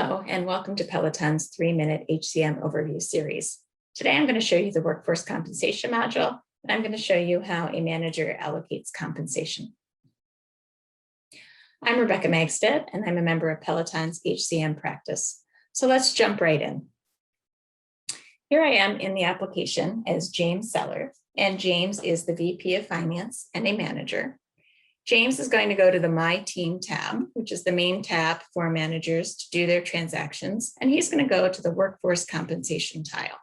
Hello, and welcome to Peloton's 3-minute HCM overview series. Today, I'm going to show you the workforce compensation module, and I'm going to show you how a manager allocates compensation. I'm Rebecca Magstead, and I'm a member of Peloton's HCM practice. So let's jump right in. Here I am in the application as James Seller, and James is the VP of Finance and a manager. James is going to go to the My Team tab, which is the main tab for managers to do their transactions, and he's going to go to the workforce compensation tile.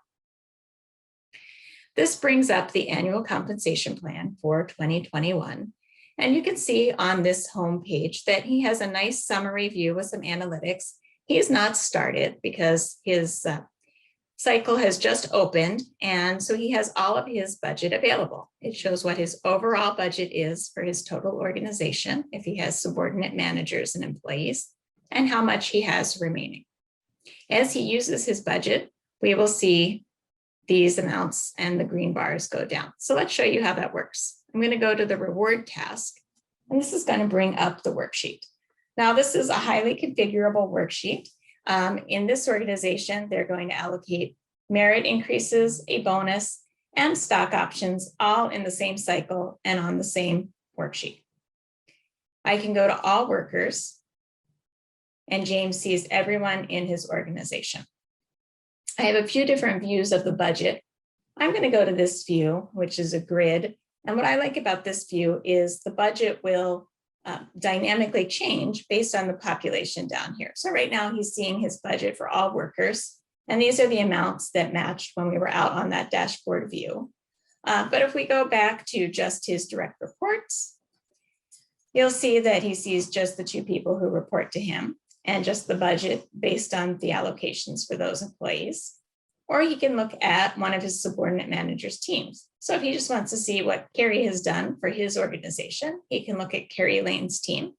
This brings up the annual compensation plan for 2021, and you can see on this home page that he has a nice summary view with some analytics. He has not started because his cycle has just opened, and so he has all of his budget available. It shows what his overall budget is for his total organization, if he has subordinate managers and employees, and how much he has remaining. As he uses his budget, we will see these amounts and the green bars go down. So let's show you how that works. I'm going to go to the reward task, and this is going to bring up the worksheet. Now, this is a highly configurable worksheet. In this organization, they're going to allocate merit increases, a bonus, and stock options all in the same cycle and on the same worksheet. I can go to all workers, and James sees everyone in his organization. I have a few different views of the budget. I'm going to go to this view, which is a grid. And what I like about this view is the budget will dynamically change based on the population down here. So right now he's seeing his budget for all workers, and these are the amounts that matched when we were out on that dashboard view. But if we go back to just his direct reports, you'll see that he sees just the 2 people who report to him and just the budget based on the allocations for those employees. Or he can look at one of his subordinate managers' teams. So if he just wants to see what Carrie has done for his organization, he can look at Carrie Lane's team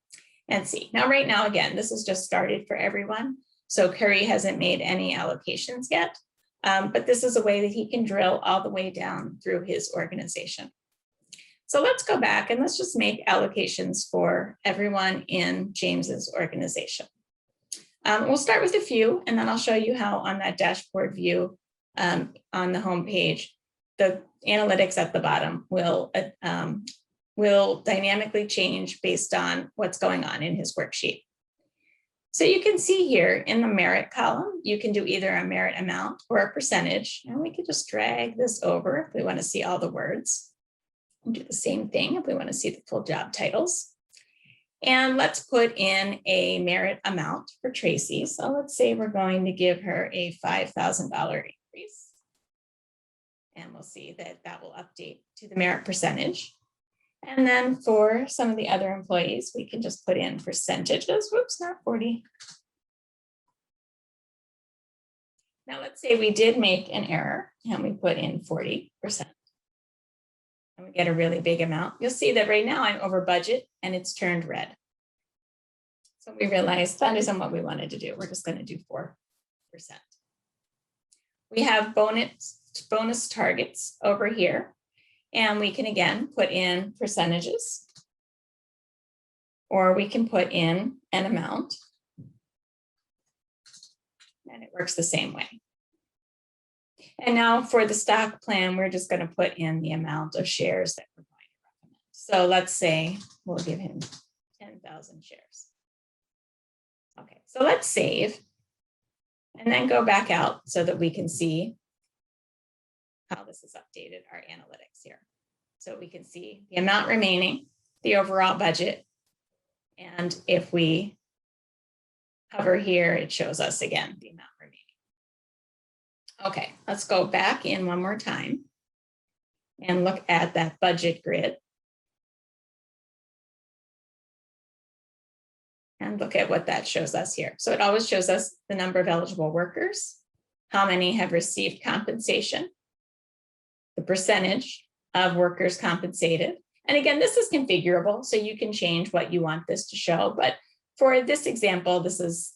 and see. Now, right now, again, this has just started for everyone. So Carrie hasn't made any allocations yet, but this is a way that he can drill all the way down through his organization. So let's go back and let's just make allocations for everyone in James's organization. We'll start with a few, and then I'll show you how on that dashboard view on the home page, the analytics at the bottom will dynamically change based on what's going on in his worksheet. So you can see here in the merit column, you can do either a merit amount or a percentage, and we can just drag this over if we want to see all the words. We'll do the same thing if we want to see the full job titles. And let's put in a merit amount for Tracy. So let's say we're going to give her a $5,000 increase. And we'll see that that will update to the merit percentage. And then for some of the other employees, we can just put in percentages. Whoops, not 40. Now let's say we did make an error and we put in 40%. And we get a really big amount. You'll see that right now I'm over budget and it's turned red. So we realized that isn't what we wanted to do. We're just going to do 4%. We have bonus targets over here. And we can again put in percentages, or we can put in an amount. And it works the same way. And now for the stock plan, we're just going to put in the amount of shares that we're going to recommend. So let's say we'll give him 10,000 shares. Okay, so let's save and then go back out so that we can see how this has updated our analytics here. So we can see the amount remaining, the overall budget, and if we hover here, it shows us again the amount remaining. Okay, let's go back in one more time and look at that budget grid. And look at what that shows us here. So it always shows us the number of eligible workers, how many have received compensation, the percentage of workers compensated. And again, this is configurable, so you can change what you want this to show. But for this example, this is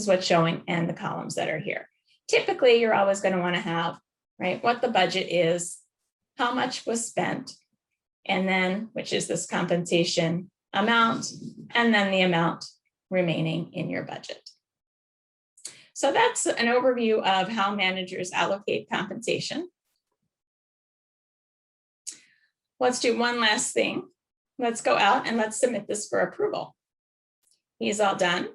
what's showing and the columns that are here. Typically, you're always going to want to have, right, what the budget is, how much was spent, and then, which is this compensation amount, and then the amount remaining in your budget. So that's an overview of how managers allocate compensation. Let's do one last thing. Let's go out and let's submit this for approval. He's all done.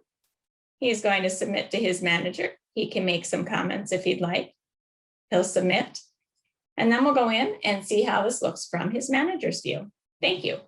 He's going to submit to his manager. He can make some comments if he'd like. He'll submit. And then we'll go in and see how this looks from his manager's view. Thank you.